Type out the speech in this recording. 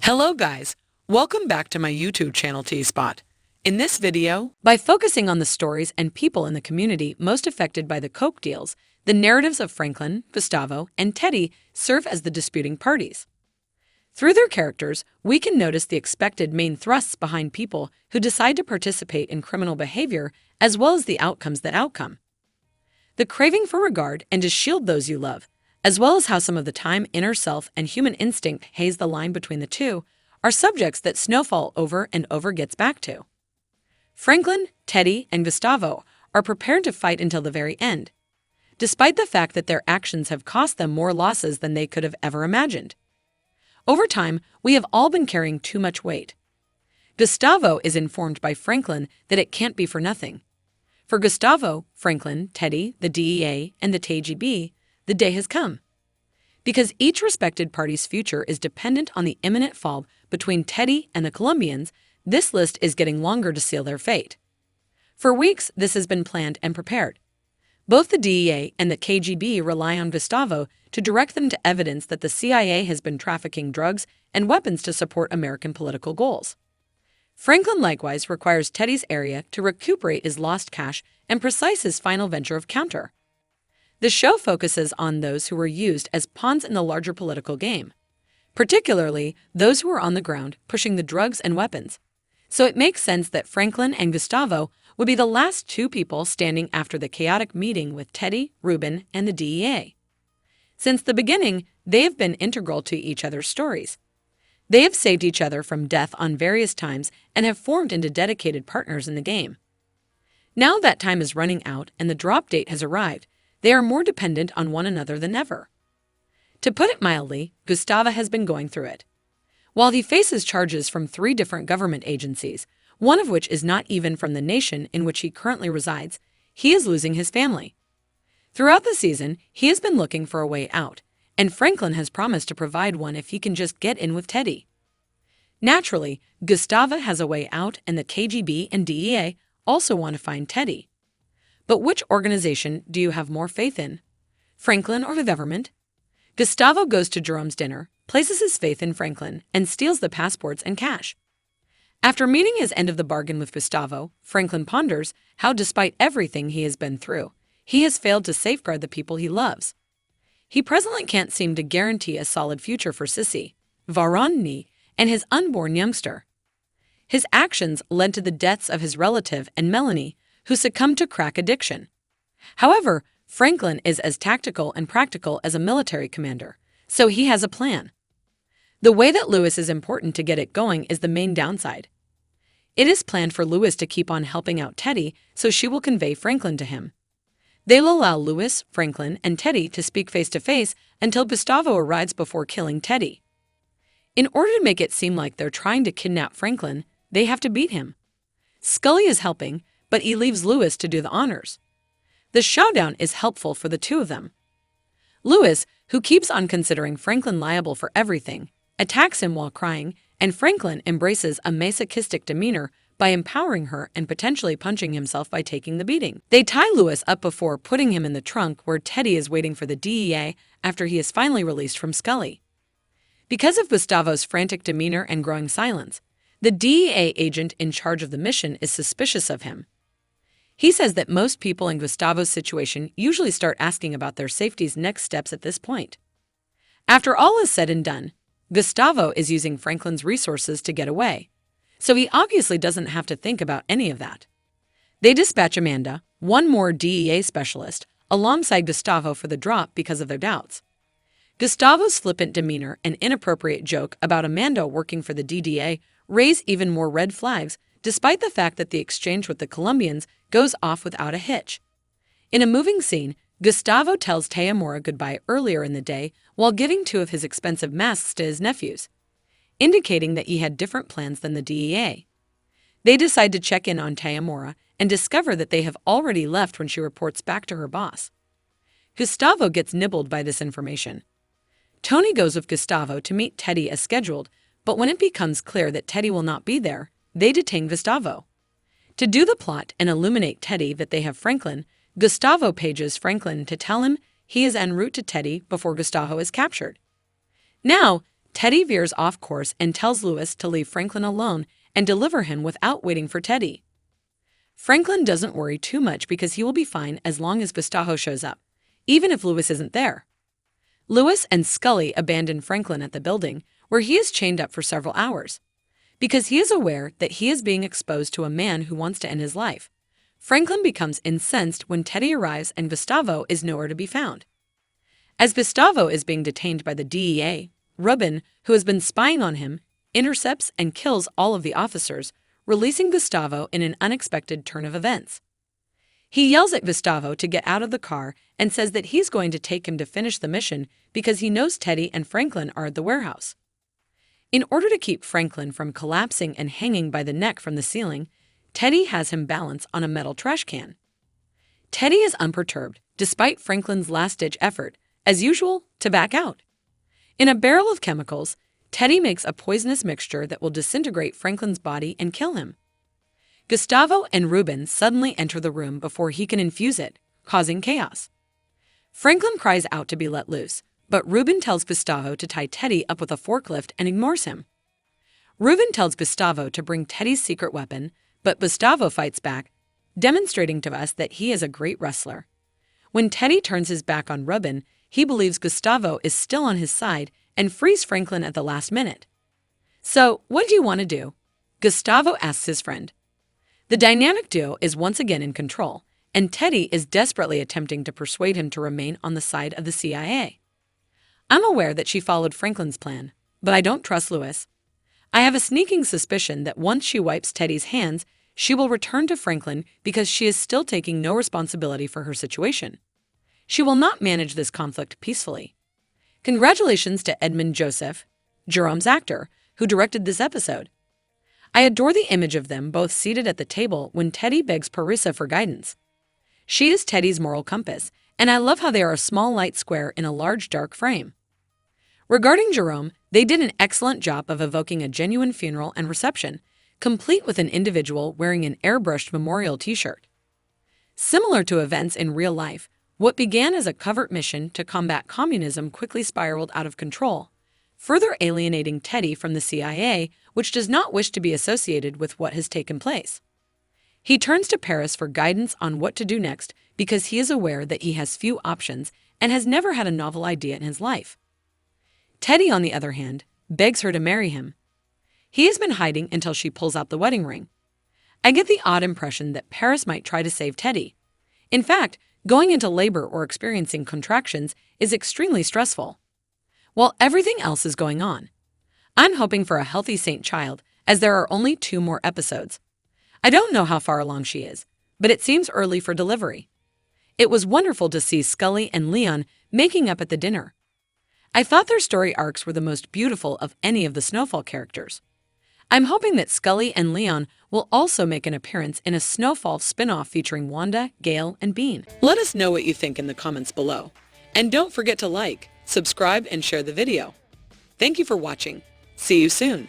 Hello guys, welcome back to my YouTube channel T-Spot. In this video, by focusing on the stories and people in the community most affected by the coke deals, the narratives of Franklin, Gustavo, and Teddy serve as the disputing parties. Through their characters, we can notice the expected main thrusts behind people who decide to participate in criminal behavior as well as the outcomes that outcome. The craving for regard and to shield those you love, as well as how some of the time inner self and human instinct haze the line between the two, are subjects that Snowfall over and over gets back to. Franklin, Teddy, and Gustavo are prepared to fight until the very end, despite the fact that their actions have cost them more losses than they could have ever imagined. Over time, we have all been carrying too much weight. Gustavo is informed by Franklin that it can't be for nothing. For Gustavo, Franklin, Teddy, the DEA, and the KGB, the day has come. Because each respected party's future is dependent on the imminent fall between Teddy and the Colombians, this list is getting longer to seal their fate. For weeks, this has been planned and prepared. Both the DEA and the KGB rely on Gustavo to direct them to evidence that the CIA has been trafficking drugs and weapons to support American political goals. Franklin likewise requires Teddy's area to recuperate his lost cash and precise his final venture of counter. The show focuses on those who were used as pawns in the larger political game, particularly those who are on the ground pushing the drugs and weapons. So it makes sense that Franklin and Gustavo would be the last two people standing after the chaotic meeting with Teddy, Ruben, and the DEA. Since the beginning, they have been integral to each other's stories. They have saved each other from death on various times and have formed into dedicated partners in the game. Now that time is running out and the drop date has arrived, they are more dependent on one another than ever. To put it mildly, Gustavo has been going through it. While he faces charges from 3 different government agencies, one of which is not even from the nation in which he currently resides, he is losing his family. Throughout the season, he has been looking for a way out, and Franklin has promised to provide one if he can just get in with Teddy. Naturally, Gustavo has a way out, and the KGB and DEA also want to find Teddy. But which organization do you have more faith in? Franklin or the government? Gustavo goes to Jerome's dinner, places his faith in Franklin, and steals the passports and cash. After meeting his end of the bargain with Gustavo, Franklin ponders how, despite everything he has been through, he has failed to safeguard the people he loves. He presently can't seem to guarantee a solid future for Sissy, Varonni, and his unborn youngster. His actions led to the deaths of his relative and Melanie, who succumbed to crack addiction. However, Franklin is as tactical and practical as a military commander, so he has a plan. The way that Lewis is important to get it going is the main downside. It is planned for Lewis to keep on helping out Teddy, so she will convey Franklin to him. They'll allow Lewis, Franklin, and Teddy to speak face-to-face until Gustavo arrives before killing Teddy. In order to make it seem like they're trying to kidnap Franklin, they have to beat him. Scully is helping, but he leaves Lewis to do the honors. The showdown is helpful for the two of them. Lewis, who keeps on considering Franklin liable for everything, attacks him while crying, and Franklin embraces a masochistic demeanor by empowering her and potentially punching himself by taking the beating. They tie Lewis up before putting him in the trunk where Teddy is waiting for the DEA after he is finally released from Scully. Because of Gustavo's frantic demeanor and growing silence, the DEA agent in charge of the mission is suspicious of him. He says that most people in Gustavo's situation usually start asking about their safety's next steps at this point. After all is said and done, Gustavo is using Franklin's resources to get away, so he obviously doesn't have to think about any of that. They dispatch Amanda, one more DEA specialist, alongside Gustavo for the drop because of their doubts. Gustavo's flippant demeanor and inappropriate joke about Amanda working for the DEA raise even more red flags, despite the fact that the exchange with the Colombians goes off without a hitch. In a moving scene, Gustavo tells Tayamora goodbye earlier in the day while giving 2 of his expensive masks to his nephews, indicating that he had different plans than the DEA. They decide to check in on Tayamora and discover that they have already left when she reports back to her boss. Gustavo gets nibbled by this information. Tony goes with Gustavo to meet Teddy as scheduled, but when it becomes clear that Teddy will not be there, they detain Gustavo. To do the plot and illuminate Teddy that they have Franklin, Gustavo pages Franklin to tell him he is en route to Teddy before Gustavo is captured. Now, Teddy veers off course and tells Louis to leave Franklin alone and deliver him without waiting for Teddy. Franklin doesn't worry too much because he will be fine as long as Gustavo shows up, even if Louis isn't there. Louis and Scully abandon Franklin at the building, where he is chained up for several hours. Because he is aware that he is being exposed to a man who wants to end his life, Franklin becomes incensed when Teddy arrives and Gustavo is nowhere to be found. As Gustavo is being detained by the DEA, Ruben, who has been spying on him, intercepts and kills all of the officers, releasing Gustavo in an unexpected turn of events. He yells at Gustavo to get out of the car and says that he's going to take him to finish the mission because he knows Teddy and Franklin are at the warehouse. In order to keep Franklin from collapsing and hanging by the neck from the ceiling, Teddy has him balance on a metal trash can. Teddy is unperturbed, despite Franklin's last-ditch effort, as usual, to back out. In a barrel of chemicals, Teddy makes a poisonous mixture that will disintegrate Franklin's body and kill him. Gustavo and Ruben suddenly enter the room before he can infuse it, causing chaos. Franklin cries out to be let loose, but Ruben tells Gustavo to tie Teddy up with a forklift and ignores him. Ruben tells Gustavo to bring Teddy's secret weapon, but Gustavo fights back, demonstrating to us that he is a great wrestler. When Teddy turns his back on Ruben, he believes Gustavo is still on his side and frees Franklin at the last minute. "So, what do you want to do?" Gustavo asks his friend. The dynamic duo is once again in control, and Teddy is desperately attempting to persuade him to remain on the side of the CIA. I'm aware that she followed Franklin's plan, but I don't trust Louis. I have a sneaking suspicion that once she wipes Teddy's hands, she will return to Franklin because she is still taking no responsibility for her situation. She will not manage this conflict peacefully. Congratulations to Edmund Joseph, Jerome's actor, who directed this episode. I adore the image of them both seated at the table when Teddy begs Parissa for guidance. She is Teddy's moral compass, and I love how they are a small light square in a large dark frame. Regarding Jerome, they did an excellent job of evoking a genuine funeral and reception, complete with an individual wearing an airbrushed memorial t-shirt. Similar to events in real life, what began as a covert mission to combat communism quickly spiraled out of control, further alienating Teddy from the CIA, which does not wish to be associated with what has taken place. He turns to Paris for guidance on what to do next because he is aware that he has few options and has never had a novel idea in his life. Teddy, on the other hand, begs her to marry him. He has been hiding until she pulls out the wedding ring. I get the odd impression that Paris might try to save Teddy. In fact, going into labor or experiencing contractions is extremely stressful. While everything else is going on, I'm hoping for a healthy saint child, as there are only 2 more episodes. I don't know how far along she is, but it seems early for delivery. It was wonderful to see Scully and Leon making up at the dinner. I thought their story arcs were the most beautiful of any of the Snowfall characters. I'm hoping that Scully and Leon will also make an appearance in a Snowfall spin-off featuring Wanda, Gale, and Bean. Let us know what you think in the comments below. And don't forget to like, subscribe, and share the video. Thank you for watching. See you soon.